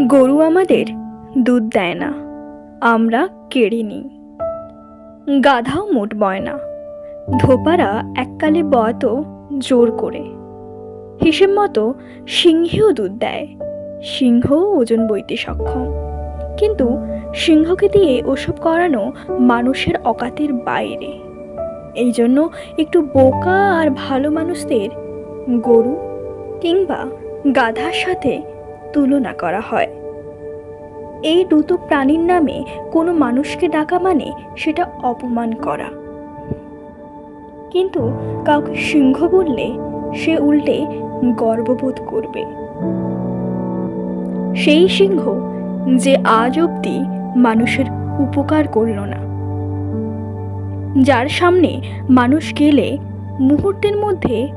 গরু আমাদের দুধ দেয় না, আমরা কেড়ে নিই। গাধাও মোট বয় না, ধোপারা এককালে বয়তো জোর করে। হিসেব মতো সিংহেও দুধ দেয়, সিংহও ওজন বইতে সক্ষম। কিন্তু সিংহকে দিয়ে ওসব করানো মানুষের অকাতের বাইরে। এই জন্য একটু বোকা আর ভালো মানুষদের গরু কিংবা গাধার সাথে তুলনা করা হয়। এই দুটো প্রাণীর নামে কোনো মানুষকে ডাকা মানে সেটা অপমান করা। কিন্তু কাউকে সিংহ বললে সে উল্টে গর্ববোধ করবে। সেই সিংহ যে আজ অবধি মানুষের উপকার করল না, যার সামনে মানুষ গেলে মুহূর্তের মধ্যে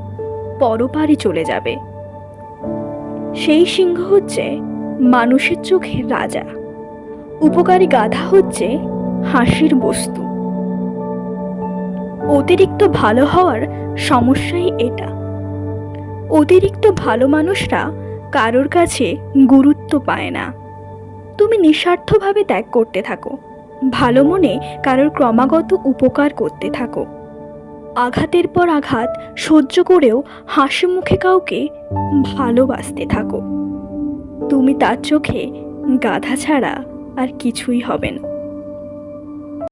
পরপারে চলে যাবে, সেই সিংহ হচ্ছে মানুষের চোখের রাজা। উপকারী গাধা হচ্ছে হাসির বস্তু। অতিরিক্ত ভালো হওয়ার সমস্যাই এটা। অতিরিক্ত ভালো মানুষরা কারোর কাছে গুরুত্ব পায় না। তুমি নিঃস্বার্থভাবে ত্যাগ করতে থাকো, ভালো মনে কারোর ক্রমাগত উপকার করতে থাকো। আঘাতের পর আঘাত সহ্য করেও হাসি মুখে কাউকে ভালোবাসতে থাকো। তুমি তার চোখে গাধা ছাড়া আর কিছুই হবে না।